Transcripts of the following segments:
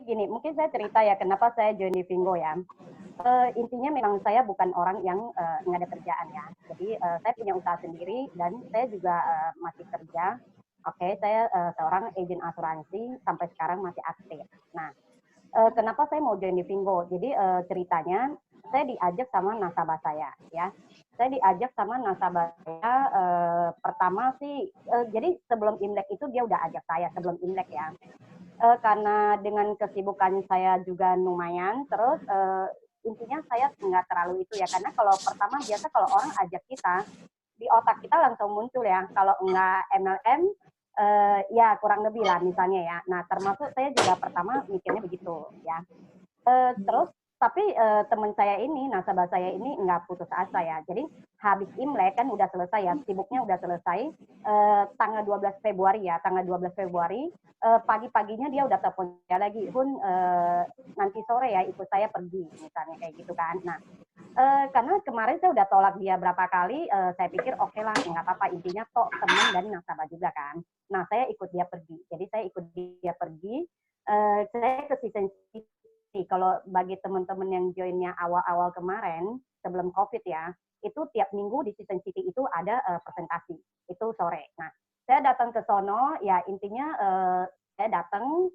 gini, mungkin saya cerita ya kenapa saya join di Vingo ya. Intinya memang saya bukan orang yang nggak ada kerjaan ya. Jadi saya punya usaha sendiri dan saya juga masih kerja. Oke, saya seorang agen asuransi sampai sekarang masih aktif. Nah, kenapa saya mau join di Vingo? Jadi ceritanya saya diajak sama nasabah saya ya. Saya diajak sama nasabah saya pertama sih jadi sebelum Imlek itu dia udah ajak saya sebelum Imlek ya. Karena dengan kesibukan saya juga lumayan, terus intinya saya nggak terlalu itu ya, karena kalau pertama biasa kalau orang ajak kita, di otak kita langsung muncul ya, kalau nggak MLM, ya kurang lebih lah misalnya ya. Nah termasuk saya juga pertama mikirnya begitu ya. Terus tapi teman saya ini, nasabah saya ini nggak putus asa ya. Jadi habis Imlek kan udah selesai ya, sibuknya udah selesai. Tanggal 12 Februari ya, tanggal 12 Februari pagi-paginya dia udah telepon saya lagi, Hun nanti sore ya ikut saya pergi misalnya kayak gitu kan. Nah karena kemarin saya udah tolak dia berapa kali, saya pikir oke lah nggak apa-apa intinya toh teman dan nasabah juga kan. Nah saya ikut dia pergi, jadi saya ikut dia pergi. Saya ke Season City. Kalau bagi teman-teman yang joinnya awal-awal kemarin sebelum COVID ya, itu tiap minggu di Season City itu ada presentasi, itu sore. Nah saya datang ke sono, ya intinya saya datang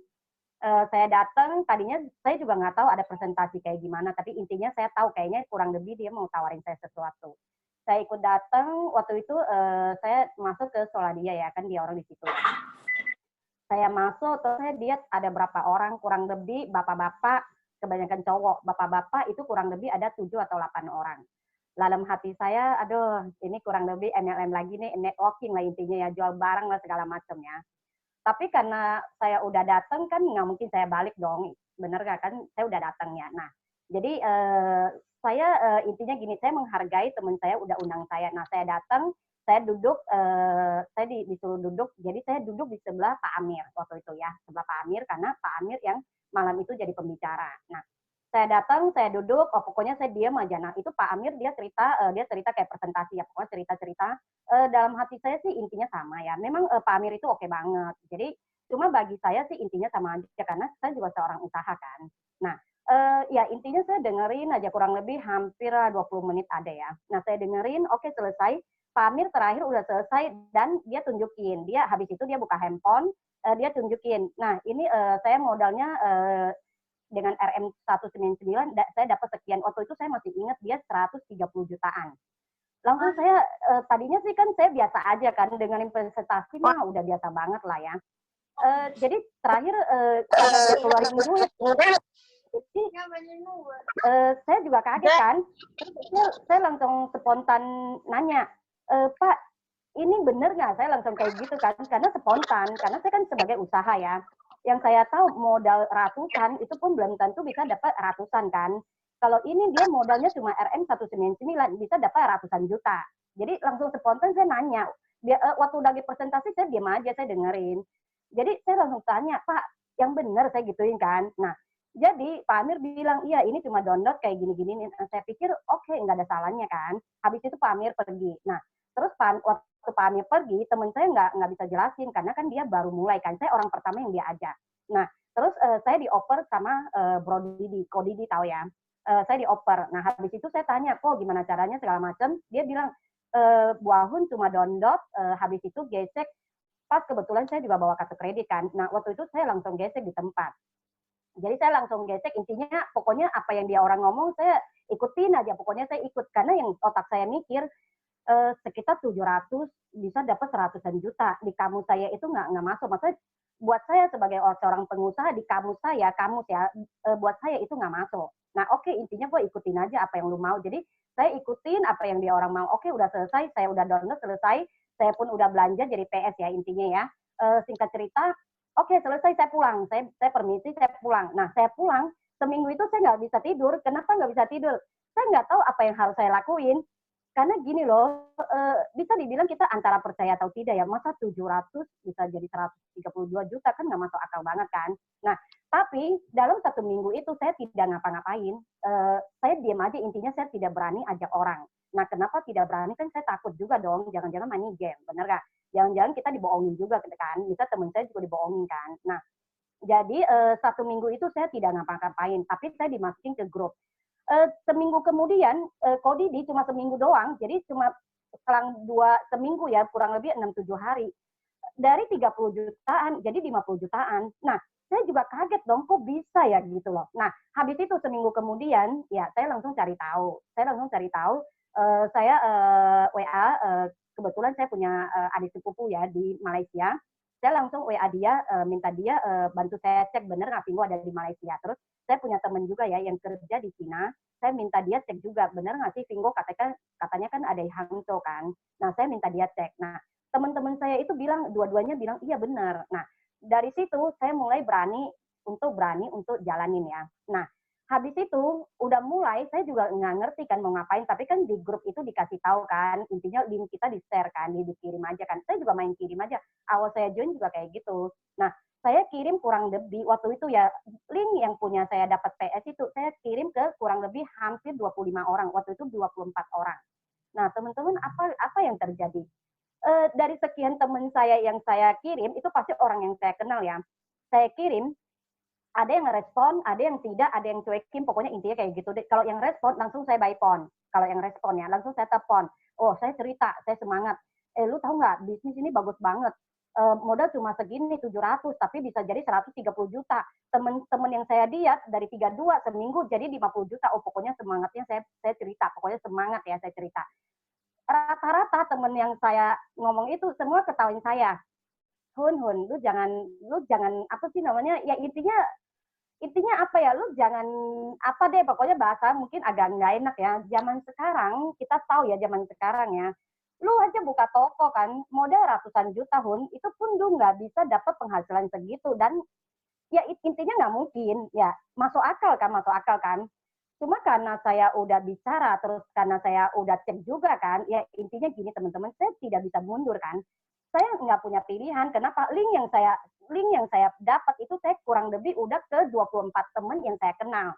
tadinya saya juga nggak tahu ada presentasi kayak gimana, tapi intinya saya tahu kayaknya kurang lebih dia mau tawarin saya sesuatu. Saya ikut datang, waktu itu saya masuk ke Soladia ya, kan dia orang di situ. Saya masuk, terus saya lihat ada berapa orang, kurang lebih bapak-bapak, kebanyakan cowok, bapak-bapak itu kurang lebih ada 7 atau 8 orang. Dalam hati saya, aduh ini kurang lebih MLM lagi nih, networking lah intinya ya, jual barang lah segala macam ya. Tapi karena saya udah datang kan nggak mungkin saya balik dong, bener gak kan? Saya udah datang ya. Nah, jadi saya intinya gini, saya menghargai teman saya udah undang saya. Nah, saya datang, saya duduk, saya disuruh duduk, jadi saya duduk di sebelah Pak Amir waktu itu ya, sebelah Pak Amir karena Pak Amir yang malam itu jadi pembicara. Nah, saya datang, saya duduk, oh pokoknya saya diam aja. Nah, itu Pak Amir dia cerita kayak presentasi ya, pokoknya cerita-cerita dalam hati saya sih intinya sama ya. Memang Pak Amir itu oke banget. Jadi cuma bagi saya sih intinya sama aja karena saya juga seorang usaha kan. Nah, ya intinya saya dengerin aja kurang lebih hampir 20 menit ada ya. Nah, saya dengerin, oke selesai. Pak Amir terakhir udah selesai dan dia tunjukin. Dia habis itu dia buka handphone, dia tunjukin. Nah, ini saya modalnya dengan RM199 saya dapat sekian. Waktu itu saya masih ingat dia 130 jutaan. Langsung saya tadinya sih kan saya biasa aja kan dengan investasi mah udah biasa banget lah ya. Jadi terakhir karena dia keluarin duit, jadi saya juga kaget kan. Saya langsung spontan nanya, Pak, ini bener nggak? Saya langsung kayak gitu kan, karena spontan, karena saya kan sebagai usaha ya. Yang saya tahu modal ratusan itu pun belum tentu bisa dapat ratusan kan. Kalau ini dia modalnya cuma RM199 bisa dapat ratusan juta. Jadi langsung spontan saya nanya. Waktu lagi presentasi saya diam aja, saya dengerin. Jadi saya langsung tanya, Pak, yang benar saya gituin kan. Nah, jadi Pak Amir bilang, iya ini cuma download kayak gini-gini. Saya pikir oke, nggak ada salahnya kan. Habis itu Pak Amir pergi. Nah, terus waktu Pak Amir pergi, teman saya nggak bisa jelasin karena kan dia baru mulai kan. Saya orang pertama yang dia ajak. Nah, terus saya dioper sama Bro Didi, Ko Didi tahu ya. Saya dioper. Nah, habis itu saya tanya, kok gimana caranya segala macam. Dia bilang, Bu Ahun cuma download, habis itu gesek. Pas kebetulan saya juga bawa kartu kredit kan. Nah, waktu itu saya langsung gesek di tempat. Jadi saya langsung gesek, intinya pokoknya apa yang dia orang ngomong saya ikutin aja, pokoknya saya ikut. Karena yang otak saya mikir, sekitar 700 bisa dapat seratusan juta. Di kamus saya itu nggak masuk. Maksudnya buat saya sebagai seorang pengusaha di kamus ya, buat saya itu nggak masuk. Nah oke, intinya gue ikutin aja apa yang lu mau. Jadi saya ikutin apa yang dia orang mau. Oke udah selesai, saya udah download selesai. Saya pun udah belanja jadi PS ya intinya ya. Singkat cerita, oke selesai saya pulang. Saya permisi, saya pulang. Nah saya pulang, seminggu itu saya nggak bisa tidur. Kenapa nggak bisa tidur? Saya nggak tahu apa yang harus saya lakuin. Karena gini loh, bisa dibilang kita antara percaya atau tidak ya, masa 700 bisa jadi 132 juta kan nggak masuk akal banget kan. Nah, tapi dalam 1 minggu itu saya tidak ngapa-ngapain, saya diam aja, intinya saya tidak berani ajak orang. Nah, kenapa tidak berani? Kan saya takut juga dong, jangan-jangan main game, bener gak? Jangan-jangan kita dibohongin juga kan, bisa teman saya juga dibohongin kan. Nah, Jadi 1 minggu itu saya tidak ngapa-ngapain, tapi saya dimasukin ke grup. Seminggu kemudian, kok Didi cuma seminggu doang, jadi cuma selang seminggu ya, kurang lebih 6-7 hari. Dari 30 jutaan jadi 50 jutaan. Nah, saya juga kaget dong, kok bisa ya gitu loh. Nah, habis itu seminggu kemudian, ya saya langsung cari tahu. Saya WA, kebetulan saya punya adik sepupu ya di Malaysia. Saya langsung WA dia, minta dia bantu saya cek bener nggak Vinggo ada di Malaysia. Terus saya punya teman juga ya yang kerja di Cina. Saya minta dia cek juga bener nggak sih Vinggo katanya kan ada di Hangzhou kan. Nah, saya minta dia cek. Nah, teman-teman saya itu bilang, dua-duanya bilang iya benar. Nah, dari situ saya mulai berani untuk jalanin ya. Nah, habis itu udah mulai saya juga nggak ngerti kan mau ngapain, tapi kan di grup itu dikasih tahu kan, intinya link kita di share kan, dikirim aja kan. Saya juga main kirim aja. Awal saya join juga kayak gitu. Nah, saya kirim kurang lebih waktu itu ya link yang punya saya dapat PS itu saya kirim ke kurang lebih hampir 25 orang. Waktu itu 24 orang. Nah, teman-teman apa yang terjadi? Dari sekian teman saya yang saya kirim itu pasti orang yang saya kenal ya. Saya kirim, ada yang ngerespon, ada yang tidak, ada yang cuekin, pokoknya intinya kayak gitu deh. Kalau yang respon langsung saya by phone. Kalau yang respon ya langsung saya telepon. Oh, saya cerita, saya semangat. Lu tahu nggak bisnis ini bagus banget. Modal cuma segini 700 tapi bisa jadi 130 juta. Teman-teman yang saya diet dari 32 seminggu jadi 50 juta. Oh, pokoknya semangatnya saya cerita, pokoknya semangat ya saya cerita. Rata-rata temen yang saya ngomong itu semua ketawain saya. Hun, lu jangan apa sih namanya? Ya intinya apa ya? Lu jangan apa deh, pokoknya bahasa mungkin agak nggak enak ya. Zaman sekarang kita tahu ya zaman sekarang ya. Lu aja buka toko kan, modal ratusan juta Hun, itu pun lu nggak bisa dapat penghasilan segitu dan ya intinya nggak mungkin ya masuk akal kan. Cuma karena saya udah bicara, terus karena saya udah cek juga kan, ya intinya gini teman-teman, saya tidak bisa mundur kan. Saya nggak punya pilihan, kenapa? Link yang saya dapat itu saya kurang lebih udah ke 24 teman yang saya kenal.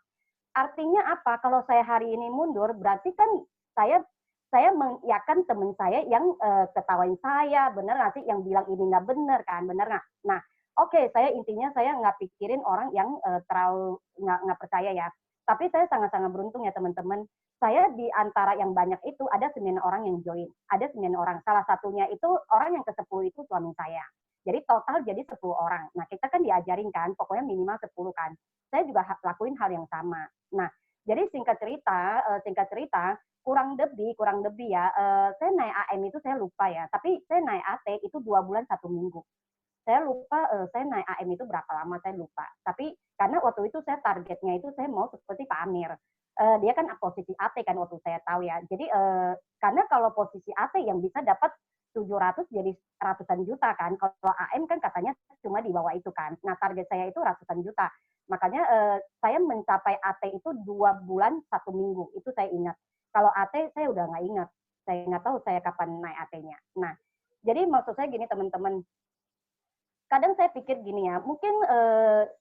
Artinya apa? Kalau saya hari ini mundur, berarti kan saya saya mengiyakan teman saya yang ketawain saya, bener nggak sih? Yang bilang ini nggak bener kan, bener nggak? Nah, oke, saya intinya saya nggak pikirin orang yang terlalu nggak percaya ya. Tapi saya sangat-sangat beruntung ya teman-teman. Saya di antara yang banyak itu ada 9 orang yang join. Ada 9 orang. Salah satunya itu orang yang ke-10 itu suami saya. Jadi total jadi 10 orang. Nah, kita kan diajarin kan, pokoknya minimal 10 kan. Saya juga lakuin hal yang sama. Nah, jadi singkat cerita, kurang lebih ya, saya naik AM itu saya lupa ya, tapi saya naik AT itu 2 bulan 1 minggu. Saya lupa saya naik AM itu berapa lama saya lupa. Tapi karena waktu itu saya targetnya itu saya mau seperti Pak Amir. Dia kan posisi AT kan waktu saya tahu ya. Jadi karena kalau posisi AT yang bisa dapat 700 jadi ratusan juta kan. Kalau AM kan katanya cuma di bawah itu kan. Nah target saya itu ratusan juta. Makanya saya mencapai AT itu 2 bulan 1 minggu. Itu saya ingat. Kalau AT saya udah nggak ingat. Saya nggak tahu saya kapan naik AT-nya. Nah, jadi maksud saya gini teman-teman, kadang saya pikir gini ya, mungkin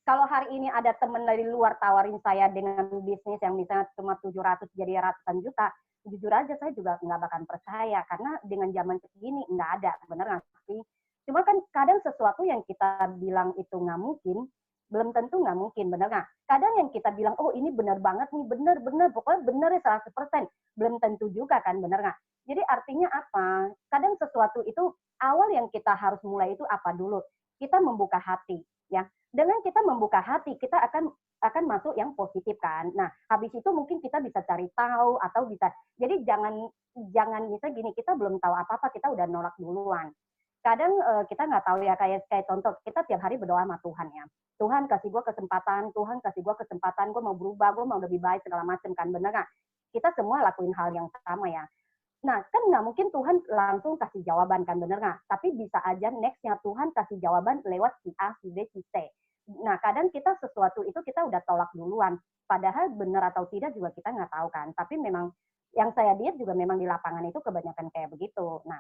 kalau hari ini ada teman dari luar tawarin saya dengan bisnis yang misalnya cuma 700 jadi ratusan juta, jujur aja saya juga nggak bakal percaya, karena dengan zaman segini nggak ada, bener nggak sih? Cuma kan kadang sesuatu yang kita bilang itu nggak mungkin, belum tentu nggak mungkin, bener nggak? Kadang yang kita bilang, oh ini bener banget nih, bener, pokoknya bener ya 100%, belum tentu juga kan, bener nggak? Jadi artinya apa? Kadang sesuatu itu awal yang kita harus mulai itu apa dulu? Kita membuka hati ya. Dengan kita membuka hati kita akan masuk yang positif kan. Nah, habis itu mungkin kita bisa cari tahu atau bisa. Jadi jangan jangan misalnya gini, kita belum tahu apa-apa kita udah nolak duluan. Kadang kita nggak tahu ya, kayak contoh kita tiap hari berdoa sama Tuhan ya. Tuhan kasih gue kesempatan, Tuhan kasih gue kesempatan, gue mau berubah, gue mau lebih baik segala macam kan, bener nggak? Kita semua lakuin hal yang sama ya. Nah, kan nggak mungkin Tuhan langsung kasih jawaban kan, bener nggak? Tapi bisa aja next-nya Tuhan kasih jawaban lewat si A, si B, si C. Nah, kadang kita sesuatu itu kita udah tolak duluan. Padahal benar atau tidak juga kita nggak tahu kan. Tapi memang yang saya lihat juga memang di lapangan itu kebanyakan kayak begitu. Nah,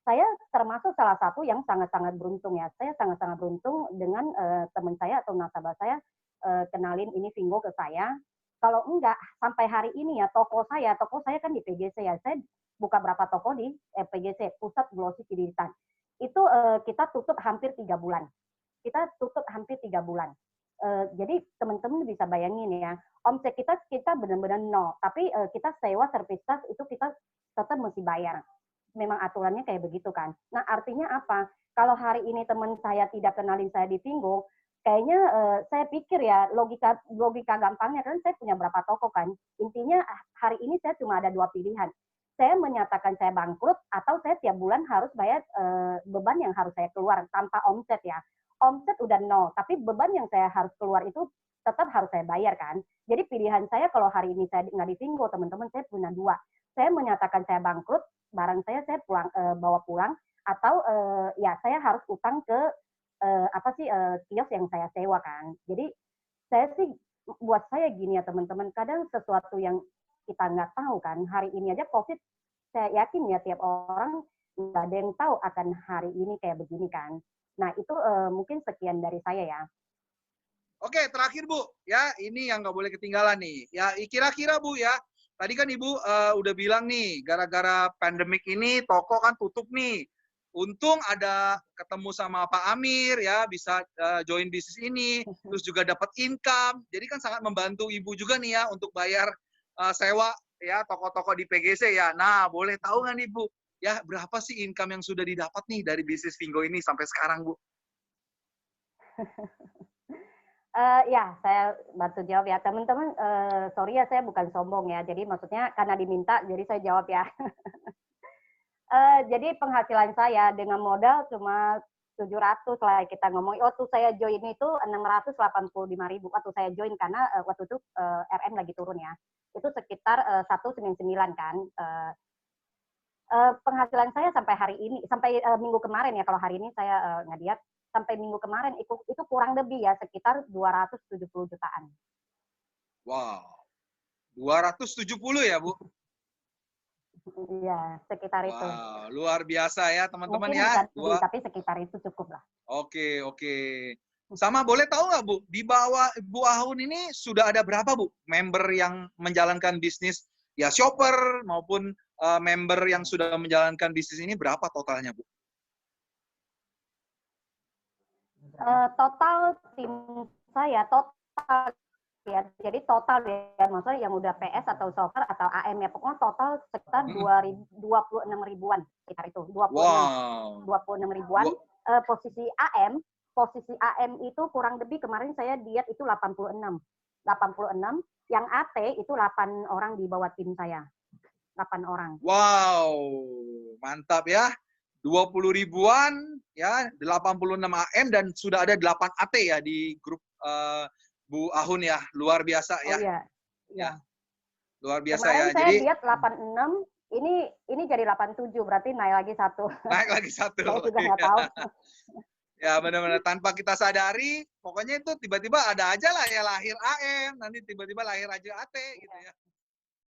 saya termasuk salah satu yang sangat-sangat beruntung ya. Saya sangat-sangat beruntung dengan teman saya atau nasabah saya kenalin ini Vinggo ke saya. Kalau enggak, sampai hari ini ya toko saya kan di PGC ya. Saya buka berapa toko di PGC, Pusat Glossy Cililitan. Itu kita tutup hampir 3 bulan. Kita tutup hampir 3 bulan. Jadi teman-teman bisa bayangin ya, omset kita benar-benar nol, tapi kita sewa service charge itu kita tetap mesti bayar. Memang aturannya kayak begitu kan. Nah, artinya apa? Kalau hari ini teman saya tidak kenalin saya di Vinggo, kayaknya saya pikir ya logika logika gampangnya kan saya punya berapa toko kan. Intinya hari ini saya cuma ada dua pilihan. Saya menyatakan saya bangkrut atau saya tiap bulan harus bayar beban yang harus saya keluar tanpa omset ya. Omset udah nol, tapi beban yang saya harus keluar itu tetap harus saya bayar kan. Jadi pilihan saya kalau hari ini saya nggak di Vinggo, teman-teman saya punya dua. Saya menyatakan saya bangkrut, barang saya pulang bawa pulang atau ya saya harus utang ke kios yang saya sewa kan. Jadi saya sih buat saya gini ya teman-teman, kadang sesuatu yang kita nggak tahu kan. Hari ini aja COVID, saya yakin ya tiap orang nggak ada yang tahu akan hari ini kayak begini kan. Nah itu mungkin sekian dari saya ya. Oke, terakhir Bu, ya ini yang nggak boleh ketinggalan nih. Ya kira-kira Bu ya, tadi kan Ibu udah bilang nih, gara-gara pandemik ini toko kan tutup nih. Untung ada ketemu sama Pak Amir ya, bisa join bisnis ini, terus juga dapat income. Jadi kan sangat membantu Ibu juga nih ya untuk bayar sewa ya toko-toko di PGC ya. Nah, boleh tahu nggak nih Bu, ya berapa sih income yang sudah didapat nih dari bisnis Vinggo ini sampai sekarang Bu? Ya, saya bantu jawab ya. Teman-teman, sorry ya saya bukan sombong ya. Jadi maksudnya karena diminta, jadi saya jawab ya. Jadi penghasilan saya dengan modal cuma 700 lah kita ngomong. Waktu saya join itu 685.000 waktu saya join karena waktu itu RM lagi turun ya. Itu sekitar 199 kan. Penghasilan saya sampai hari ini, sampai minggu kemarin ya, kalau hari ini saya nggak lihat, sampai minggu kemarin itu kurang lebih ya sekitar 270 jutaan. Wow, 270 ya Bu? Iya, sekitar itu. Wow, luar biasa ya teman-teman Mungkin ya. bisa lebih, tapi sekitar itu cukup lah. Oke, oke. Sama boleh tahu nggak Bu, di bawah Bu Ahun ini sudah ada berapa Bu member yang menjalankan bisnis ya shopper maupun member yang sudah menjalankan bisnis ini berapa totalnya Bu? Total tim saya total ya, jadi total ya, maksudnya yang udah PS atau shopper atau AM ya, pokoknya total sekitar 26 ribuan sekitar itu, 26 ribuan. Posisi AM itu kurang lebih kemarin saya lihat itu 86, yang AT itu 8 orang di bawah tim saya, 8 orang. Wow, mantap ya. 20 ribuan ya, 86 AM dan sudah ada 8 AT ya di grup Bu Ahun ya. Luar biasa ya. Oh iya. Ya. Luar biasa kemarin ya. Saya Jadi lihat 86, ini jadi 87, berarti naik lagi satu. naik lagi satu. Saya juga nggak tahu. Ya benar-benar tanpa kita sadari, pokoknya itu tiba-tiba ada aja lah ya lahir AM, nanti tiba-tiba lahir aja AT gitu ya.